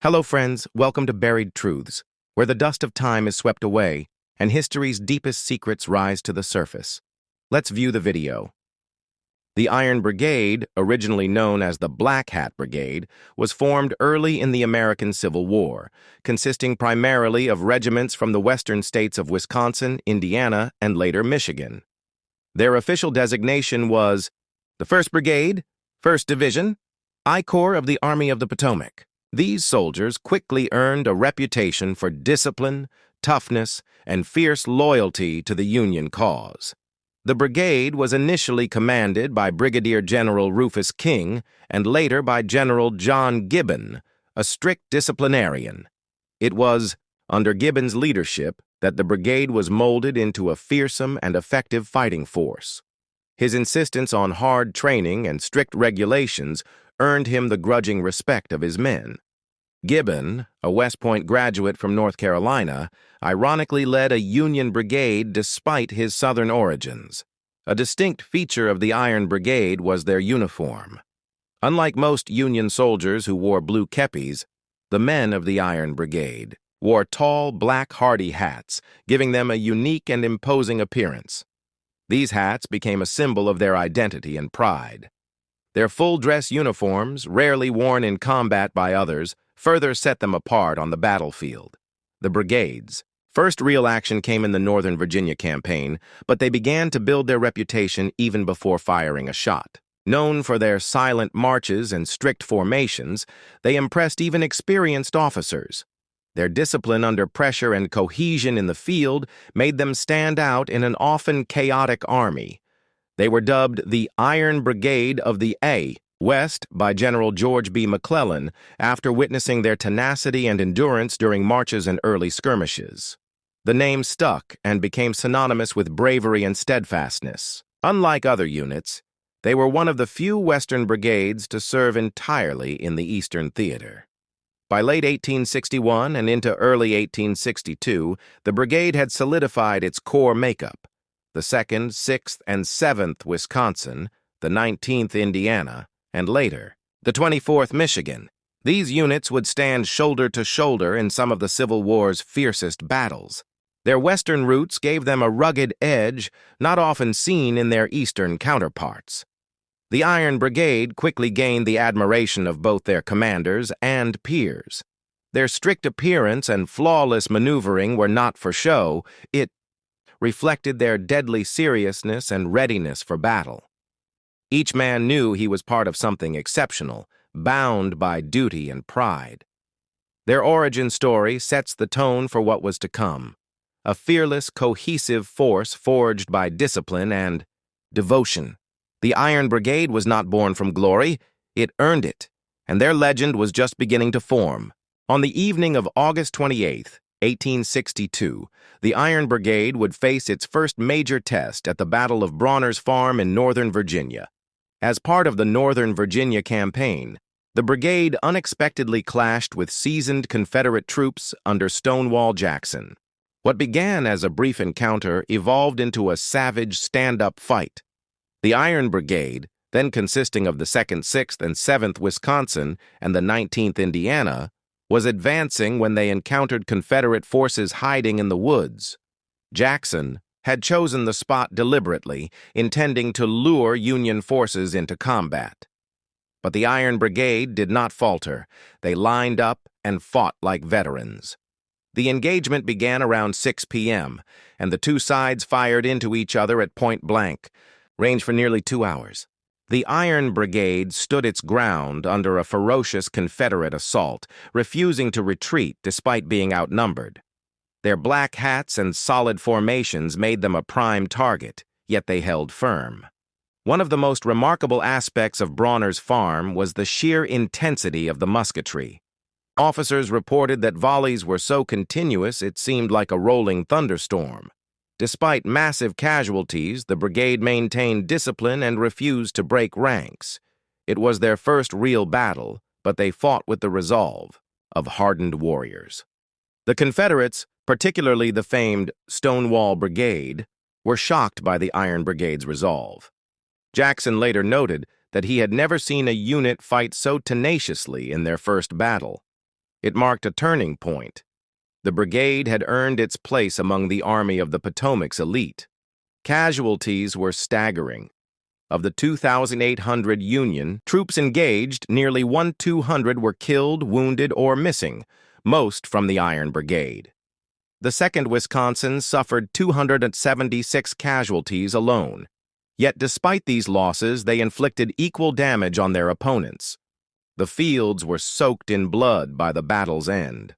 Hello friends, welcome to Buried Truths, where the dust of time is swept away and history's deepest secrets rise to the surface. Let's view the video. The Iron Brigade, originally known as the Black Hat Brigade, was formed early in the American Civil War, consisting primarily of regiments from the western states of Wisconsin, Indiana, and later Michigan. Their official designation was the 1st Brigade, 1st Division, I Corps of the Army of the Potomac. These soldiers quickly earned a reputation for discipline, toughness, and fierce loyalty to the Union cause. The brigade was initially commanded by Brigadier General Rufus King and later by General John Gibbon, a strict disciplinarian. It was under Gibbon's leadership that the brigade was molded into a fearsome and effective fighting force. His insistence on hard training and strict regulations earned him the grudging respect of his men. Gibbon, a West Point graduate from North Carolina, ironically led a Union brigade despite his Southern origins. A distinct feature of the Iron Brigade was their uniform. Unlike most Union soldiers who wore blue kepis, the men of the Iron Brigade wore tall, black hardy hats, giving them a unique and imposing appearance. These hats became a symbol of their identity and pride. Their full-dress uniforms, rarely worn in combat by others, further set them apart on the battlefield. The brigades' first real action came in the Northern Virginia campaign, but they began to build their reputation even before firing a shot. Known for their silent marches and strict formations, they impressed even experienced officers. Their discipline under pressure and cohesion in the field made them stand out in an often chaotic army. They were dubbed the Iron Brigade of the A West by General George B. McClellan after witnessing their tenacity and endurance during marches and early skirmishes. The name stuck and became synonymous with bravery and steadfastness. Unlike other units, they were one of the few Western brigades to serve entirely in the Eastern Theater. By late 1861 and into early 1862, the brigade had solidified its core makeup: the 2nd, 6th, and 7th Wisconsin, the 19th Indiana, and later, the 24th Michigan. These units would stand shoulder to shoulder in some of the Civil War's fiercest battles. Their western roots gave them a rugged edge not often seen in their eastern counterparts. The Iron Brigade quickly gained the admiration of both their commanders and peers. Their strict appearance and flawless maneuvering were not for show. It reflected their deadly seriousness and readiness for battle. Each man knew he was part of something exceptional, bound by duty and pride. Their origin story sets the tone for what was to come: a fearless, cohesive force forged by discipline and devotion. The Iron Brigade was not born from glory, it earned it, and their legend was just beginning to form. On the evening of August 28th, 1862, the Iron Brigade would face its first major test at the Battle of Bronner's Farm in Northern Virginia. As part of the Northern Virginia campaign, the brigade unexpectedly clashed with seasoned Confederate troops under Stonewall Jackson. What began as a brief encounter evolved into a savage stand-up fight. The Iron Brigade, then consisting of the 2nd, 6th, and 7th Wisconsin and the 19th Indiana, was advancing when they encountered Confederate forces hiding in the woods. Jackson had chosen the spot deliberately, intending to lure Union forces into combat. But the Iron Brigade did not falter. They lined up and fought like veterans. The engagement began around 6 p.m., and the two sides fired into each other at point blank, ranged for nearly 2 hours. The Iron Brigade stood its ground under a ferocious Confederate assault, refusing to retreat despite being outnumbered. Their black hats and solid formations made them a prime target, yet they held firm. One of the most remarkable aspects of Bronner's Farm was the sheer intensity of the musketry. Officers reported that volleys were so continuous it seemed like a rolling thunderstorm. Despite massive casualties, the brigade maintained discipline and refused to break ranks. It was their first real battle, but they fought with the resolve of hardened warriors. The Confederates, particularly the famed Stonewall Brigade, were shocked by the Iron Brigade's resolve. Jackson later noted that he had never seen a unit fight so tenaciously in their first battle. It marked a turning point. The brigade had earned its place among the Army of the Potomac's elite. Casualties were staggering. Of the 2,800 Union troops engaged, nearly 1,200 were killed, wounded, or missing, most from the Iron Brigade. The 2nd Wisconsin suffered 276 casualties alone. Yet despite these losses, they inflicted equal damage on their opponents. The fields were soaked in blood by the battle's end.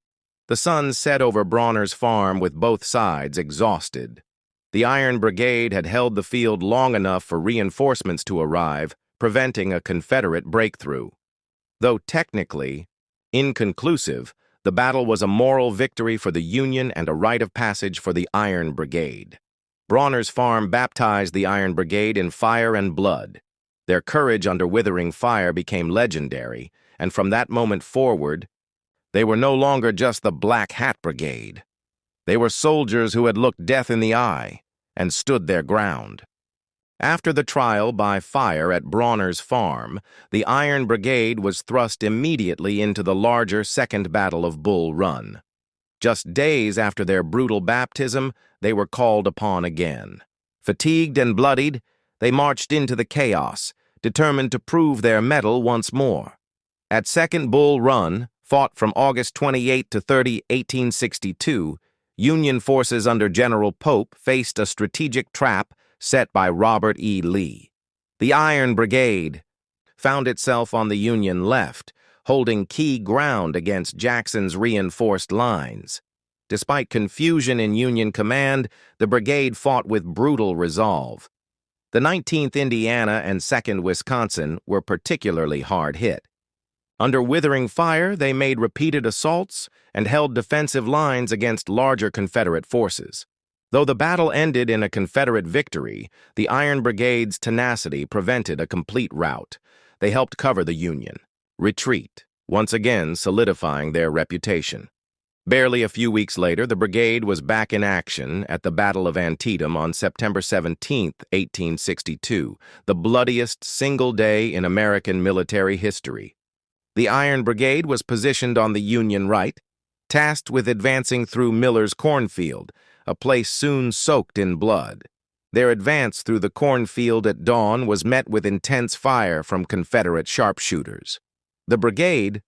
The sun set over Bronner's farm with both sides exhausted. The Iron Brigade had held the field long enough for reinforcements to arrive, preventing a Confederate breakthrough. Though technically inconclusive, the battle was a moral victory for the Union and a rite of passage for the Iron Brigade. Bronner's farm baptized the Iron Brigade in fire and blood. Their courage under withering fire became legendary, and from that moment forward, they were no longer just the Black Hat Brigade. They were soldiers who had looked death in the eye and stood their ground. After the trial by fire at Bronner's farm, the Iron Brigade was thrust immediately into the larger Second Battle of Bull Run. Just days after their brutal baptism, they were called upon again. Fatigued and bloodied, they marched into the chaos, determined to prove their mettle once more. At Second Bull Run, fought from August 28 to 30, 1862, Union forces under General Pope faced a strategic trap set by Robert E. Lee. The Iron Brigade found itself on the Union left, holding key ground against Jackson's reinforced lines. Despite confusion in Union command, the brigade fought with brutal resolve. The 19th Indiana and 2nd Wisconsin were particularly hard hit. Under withering fire, they made repeated assaults and held defensive lines against larger Confederate forces. Though the battle ended in a Confederate victory, the Iron Brigade's tenacity prevented a complete rout. They helped cover the Union retreat, once again solidifying their reputation. Barely a few weeks later, the brigade was back in action at the Battle of Antietam on September 17, 1862, the bloodiest single day in American military history. The Iron Brigade was positioned on the Union right, tasked with advancing through Miller's cornfield, a place soon soaked in blood. Their advance through the cornfield at dawn was met with intense fire from Confederate sharpshooters. The brigade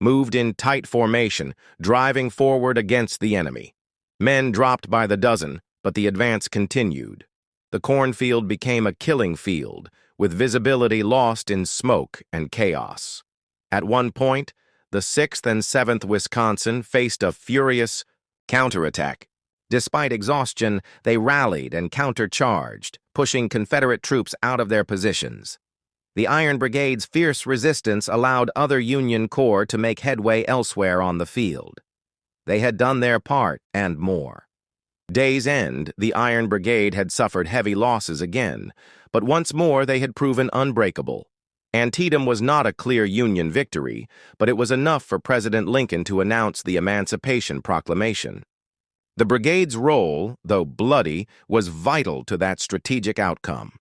moved in tight formation, driving forward against the enemy. Men dropped by the dozen, but the advance continued. The cornfield became a killing field, with visibility lost in smoke and chaos. At one point, the 6th and 7th Wisconsin faced a furious counterattack. Despite exhaustion, they rallied and countercharged, pushing Confederate troops out of their positions. The Iron Brigade's fierce resistance allowed other Union corps to make headway elsewhere on the field. They had done their part and more. Day's end, the Iron Brigade had suffered heavy losses again, but once more they had proven unbreakable. Antietam was not a clear Union victory, but it was enough for President Lincoln to announce the Emancipation Proclamation. The brigade's role, though bloody, was vital to that strategic outcome.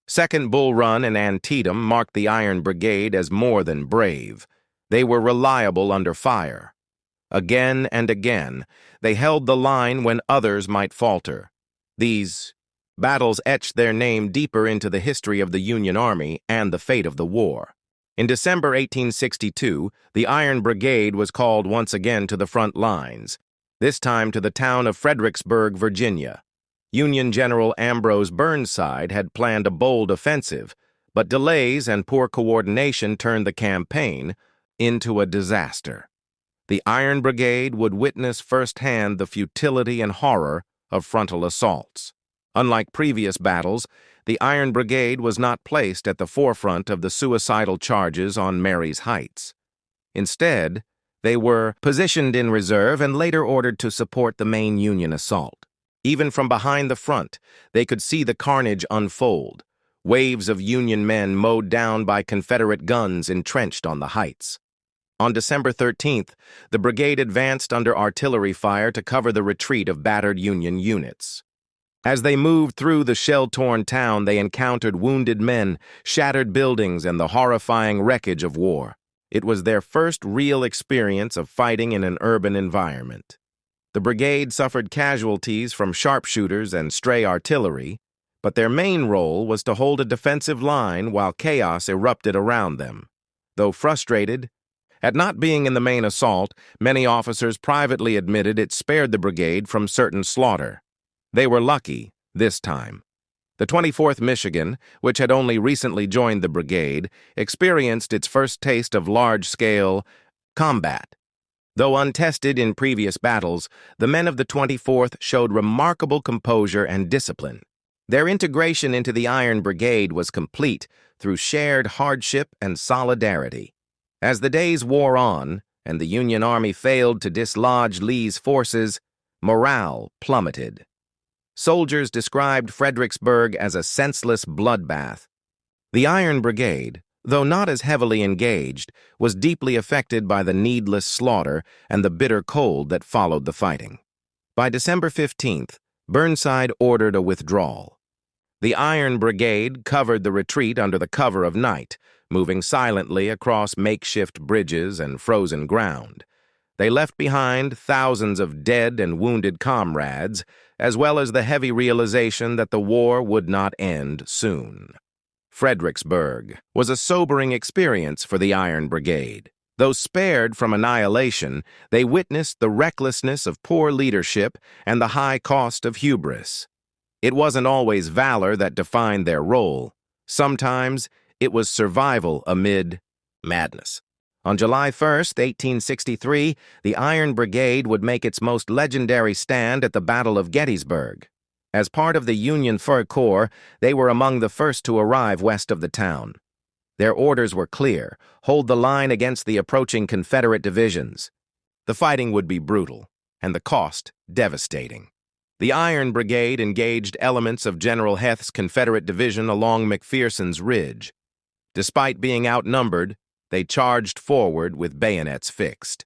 Second Bull Run and Antietam marked the Iron Brigade as more than brave. They were reliable under fire. Again and again, they held the line when others might falter. These battles etched their name deeper into the history of the Union Army and the fate of the war. In December 1862, the Iron Brigade was called once again to the front lines, this time to the town of Fredericksburg, Virginia. Union General Ambrose Burnside had planned a bold offensive, but delays and poor coordination turned the campaign into a disaster. The Iron Brigade would witness firsthand the futility and horror of frontal assaults. Unlike previous battles, the Iron Brigade was not placed at the forefront of the suicidal charges on Mary's Heights. Instead, they were positioned in reserve and later ordered to support the main Union assault. Even from behind the front, they could see the carnage unfold, waves of Union men mowed down by Confederate guns entrenched on the heights. On December 13th, the brigade advanced under artillery fire to cover the retreat of battered Union units. As they moved through the shell-torn town, they encountered wounded men, shattered buildings, and the horrifying wreckage of war. It was their first real experience of fighting in an urban environment. The brigade suffered casualties from sharpshooters and stray artillery, but their main role was to hold a defensive line while chaos erupted around them. Though frustrated at not being in the main assault, many officers privately admitted it spared the brigade from certain slaughter. They were lucky this time. The 24th Michigan, which had only recently joined the brigade, experienced its first taste of large-scale combat. Though untested in previous battles, the men of the 24th showed remarkable composure and discipline. Their integration into the Iron Brigade was complete through shared hardship and solidarity. As the days wore on and the Union Army failed to dislodge Lee's forces, morale plummeted. Soldiers described Fredericksburg as a senseless bloodbath. The Iron Brigade, though not as heavily engaged, was deeply affected by the needless slaughter and the bitter cold that followed the fighting. By December 15th, Burnside ordered a withdrawal. The Iron Brigade covered the retreat under the cover of night, moving silently across makeshift bridges and frozen ground. They left behind thousands of dead and wounded comrades, as well as the heavy realization that the war would not end soon. Fredericksburg was a sobering experience for the Iron Brigade. Though spared from annihilation, they witnessed the recklessness of poor leadership and the high cost of hubris. It wasn't always valor that defined their role. Sometimes it was survival amid madness. On July 1st, 1863, the Iron Brigade would make its most legendary stand at the Battle of Gettysburg. As part of the Union Fur Corps, they were among the first to arrive west of the town. Their orders were clear: hold the line against the approaching Confederate divisions. The fighting would be brutal, and the cost devastating. The Iron Brigade engaged elements of General Heth's Confederate division along McPherson's Ridge. Despite being outnumbered, they charged forward with bayonets fixed.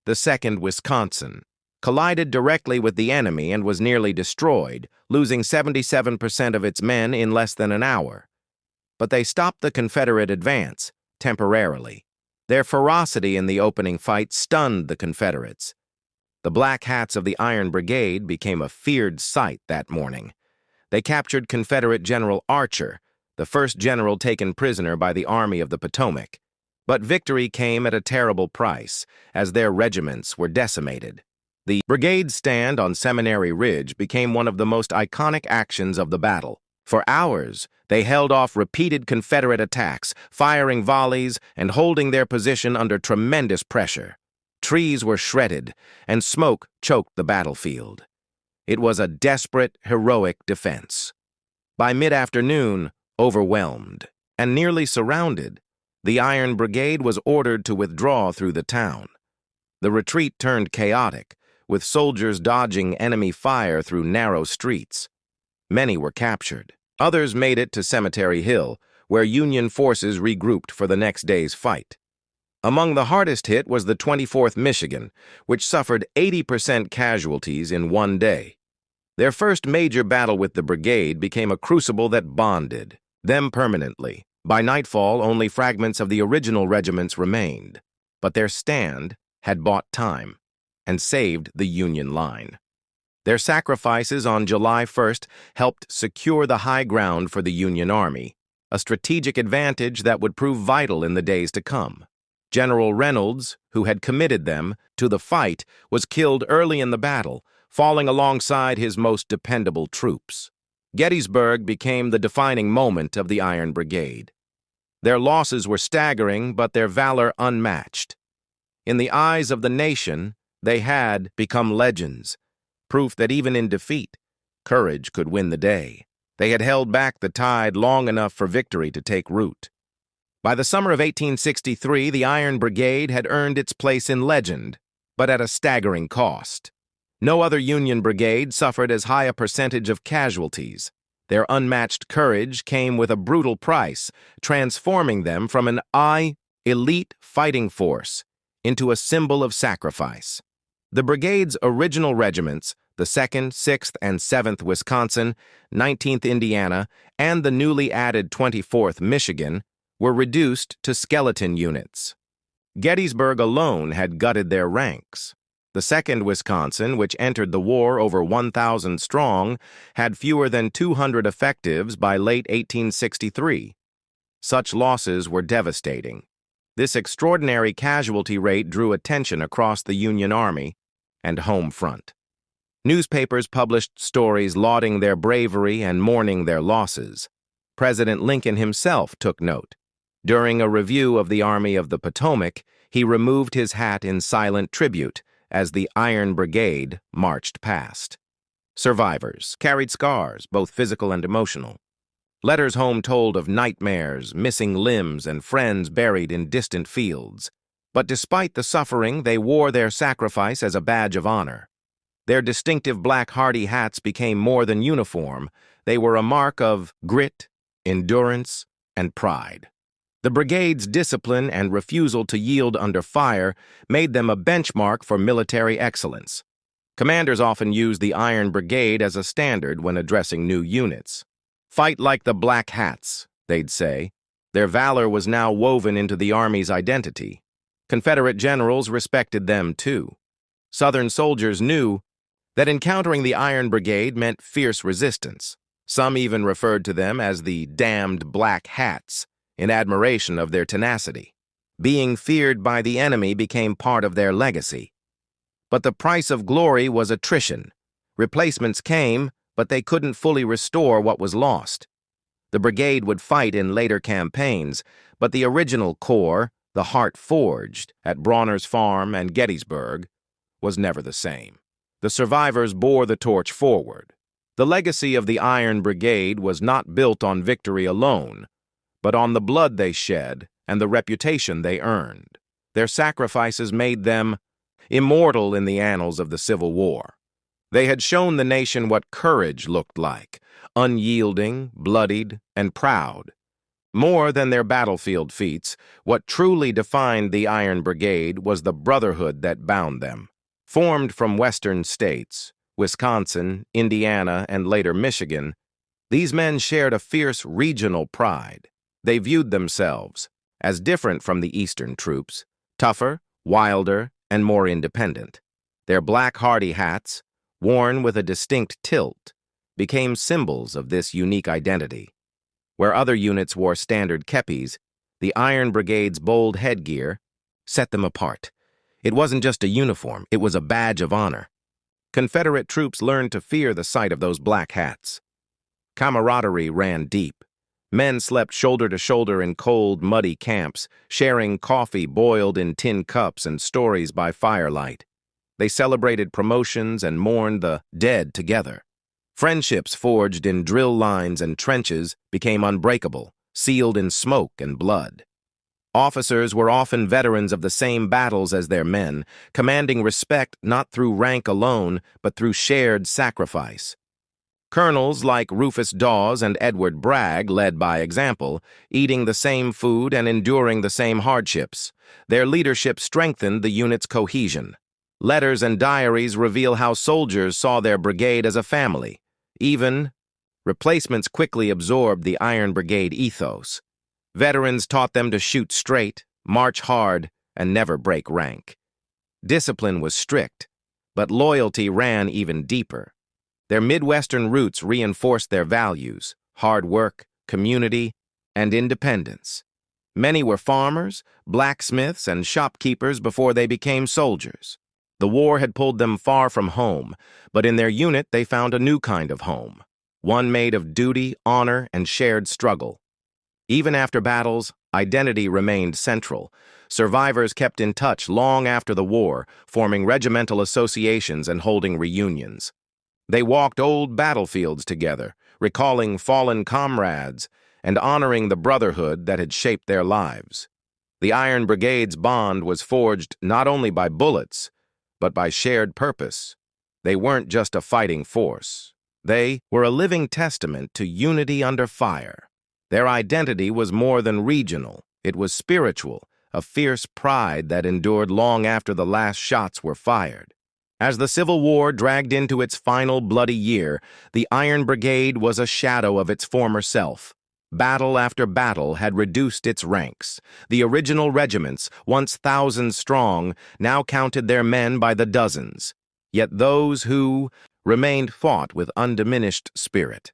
The 2nd Wisconsin collided directly with the enemy and was nearly destroyed, losing 77% of its men in less than an hour. But they stopped the Confederate advance, temporarily. Their ferocity in the opening fight stunned the Confederates. The Black Hats of the Iron Brigade became a feared sight that morning. They captured Confederate General Archer, the first general taken prisoner by the Army of the Potomac. But victory came at a terrible price, as their regiments were decimated. The brigade's stand on Seminary Ridge became one of the most iconic actions of the battle. For hours, they held off repeated Confederate attacks, firing volleys and holding their position under tremendous pressure. Trees were shredded, and smoke choked the battlefield. It was a desperate, heroic defense. By mid-afternoon, overwhelmed and nearly surrounded, the Iron Brigade was ordered to withdraw through the town. The retreat turned chaotic, with soldiers dodging enemy fire through narrow streets. Many were captured. Others made it to Cemetery Hill, where Union forces regrouped for the next day's fight. Among the hardest hit was the 24th Michigan, which suffered 80% casualties in one day. Their first major battle with the brigade became a crucible that bonded them permanently. By nightfall, only fragments of the original regiments remained, but their stand had bought time and saved the Union line. Their sacrifices on July 1st helped secure the high ground for the Union Army, a strategic advantage that would prove vital in the days to come. General Reynolds, who had committed them to the fight, was killed early in the battle, falling alongside his most dependable troops. Gettysburg became the defining moment of the Iron Brigade. Their losses were staggering, but their valor unmatched. In the eyes of the nation, they had become legends, proof that even in defeat, courage could win the day. They had held back the tide long enough for victory to take root. By the summer of 1863, the Iron Brigade had earned its place in legend, but at a staggering cost. No other Union brigade suffered as high a percentage of casualties. Their unmatched courage came with a brutal price, transforming them from an elite fighting force into a symbol of sacrifice. The brigade's original regiments, the 2nd, 6th, and 7th Wisconsin, 19th Indiana, and the newly added 24th Michigan, were reduced to skeleton units. Gettysburg alone had gutted their ranks. The 2nd Wisconsin, which entered the war over 1,000 strong, had fewer than 200 effectives by late 1863. Such losses were devastating. This extraordinary casualty rate drew attention across the Union Army and home front. Newspapers published stories lauding their bravery and mourning their losses. President Lincoln himself took note. During a review of the Army of the Potomac, he removed his hat in silent tribute as the Iron Brigade marched past. Survivors carried scars, both physical and emotional. Letters home told of nightmares, missing limbs, and friends buried in distant fields. But despite the suffering, they wore their sacrifice as a badge of honor. Their distinctive black hardy hats became more than uniform. They were a mark of grit, endurance, and pride. The brigade's discipline and refusal to yield under fire made them a benchmark for military excellence. Commanders often used the Iron Brigade as a standard when addressing new units. "Fight like the Black Hats," they'd say. Their valor was now woven into the Army's identity. Confederate generals respected them, too. Southern soldiers knew that encountering the Iron Brigade meant fierce resistance. Some even referred to them as the damned Black Hats, in admiration of their tenacity. Being feared by the enemy became part of their legacy. But the price of glory was attrition. Replacements came, but they couldn't fully restore what was lost. The brigade would fight in later campaigns, but the original core, the heart forged at Bronner's Farm and Gettysburg, was never the same. The survivors bore the torch forward. The legacy of the Iron Brigade was not built on victory alone, but on the blood they shed and the reputation they earned. Their sacrifices made them immortal in the annals of the Civil War. They had shown the nation what courage looked like, unyielding, bloodied, and proud. More than their battlefield feats, what truly defined the Iron Brigade was the brotherhood that bound them. Formed from Western states, Wisconsin, Indiana, and later Michigan, these men shared a fierce regional pride. They viewed themselves as different from the Eastern troops, tougher, wilder, and more independent. Their black hardy hats, worn with a distinct tilt, became symbols of this unique identity. Where other units wore standard kepis, the Iron Brigade's bold headgear set them apart. It wasn't just a uniform, it was a badge of honor. Confederate troops learned to fear the sight of those black hats. Camaraderie ran deep. Men slept shoulder to shoulder in cold, muddy camps, sharing coffee boiled in tin cups and stories by firelight. They celebrated promotions and mourned the dead together. Friendships forged in drill lines and trenches became unbreakable, sealed in smoke and blood. Officers were often veterans of the same battles as their men, commanding respect not through rank alone, but through shared sacrifice. Colonels like Rufus Dawes and Edward Bragg led by example, eating the same food and enduring the same hardships. Their leadership strengthened the unit's cohesion. Letters and diaries reveal how soldiers saw their brigade as a family. Even replacements quickly absorbed the Iron Brigade ethos. Veterans taught them to shoot straight, march hard, and never break rank. Discipline was strict, but loyalty ran even deeper. Their Midwestern roots reinforced their values: hard work, community, and independence. Many were farmers, blacksmiths, and shopkeepers before they became soldiers. The war had pulled them far from home, but in their unit they found a new kind of home, one made of duty, honor, and shared struggle. Even after battles, identity remained central. Survivors kept in touch long after the war, forming regimental associations and holding reunions. They walked old battlefields together, recalling fallen comrades and honoring the brotherhood that had shaped their lives. The Iron Brigade's bond was forged not only by bullets, but by shared purpose. They weren't just a fighting force. They were a living testament to unity under fire. Their identity was more than regional. It was spiritual, a fierce pride that endured long after the last shots were fired. As the Civil War dragged into its final bloody year, the Iron Brigade was a shadow of its former self. Battle after battle had reduced its ranks. The original regiments, once thousands strong, now counted their men by the dozens. Yet those who remained fought with undiminished spirit.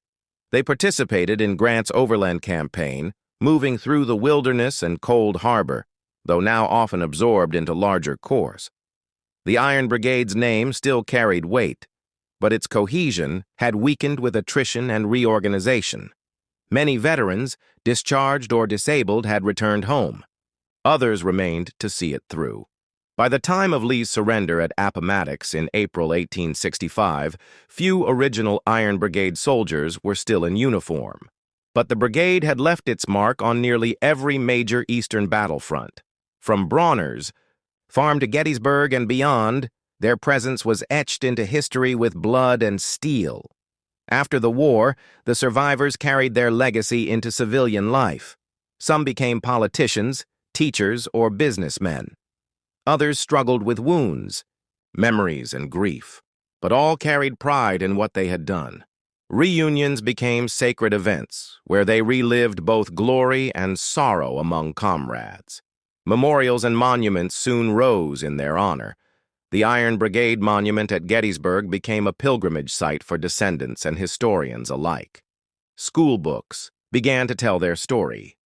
They participated in Grant's overland campaign, moving through the wilderness and Cold Harbor, though now often absorbed into larger corps. The Iron Brigade's name still carried weight, but its cohesion had weakened with attrition and reorganization. Many veterans, discharged or disabled, had returned home. Others remained to see it through. By the time of Lee's surrender at Appomattox in April 1865, few original Iron Brigade soldiers were still in uniform. But the brigade had left its mark on nearly every major Eastern battlefront. From Brawner's farm to Gettysburg and beyond, their presence was etched into history with blood and steel. After the war, the survivors carried their legacy into civilian life. Some became politicians, teachers, or businessmen. Others struggled with wounds, memories, and grief, but all carried pride in what they had done. Reunions became sacred events, where they relived both glory and sorrow among comrades. Memorials and monuments soon rose in their honor. The Iron Brigade Monument at Gettysburg became a pilgrimage site for descendants and historians alike. School books began to tell their story.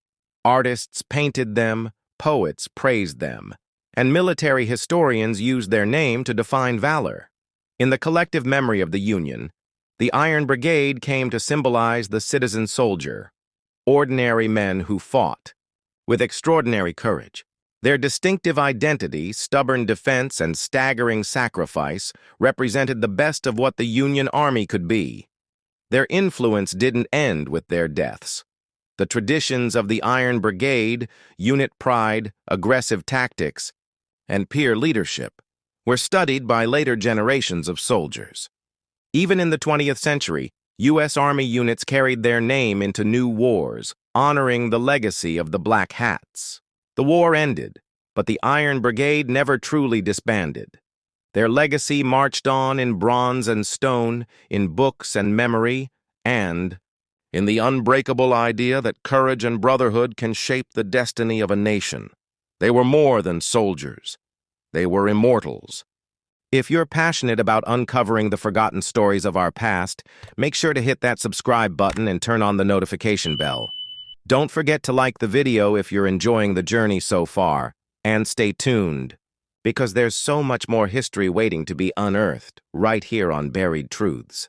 Artists painted them, poets praised them, and military historians used their name to define valor. In the collective memory of the Union, the Iron Brigade came to symbolize the citizen soldier, ordinary men who fought with extraordinary courage. Their distinctive identity, stubborn defense, and staggering sacrifice represented the best of what the Union Army could be. Their influence didn't end with their deaths. The traditions of the Iron Brigade, unit pride, aggressive tactics, and peer leadership were studied by later generations of soldiers. Even in the 20th century, U.S. Army units carried their name into new wars, honoring the legacy of the Black Hats. The war ended, but the Iron Brigade never truly disbanded. Their legacy marched on in bronze and stone, in books and memory, and in the unbreakable idea that courage and brotherhood can shape the destiny of a nation. They were more than soldiers. They were immortals. If you're passionate about uncovering the forgotten stories of our past, make sure to hit that subscribe button and turn on the notification bell. Don't forget to like the video if you're enjoying the journey so far, and stay tuned, because there's so much more history waiting to be unearthed right here on Buried Truths.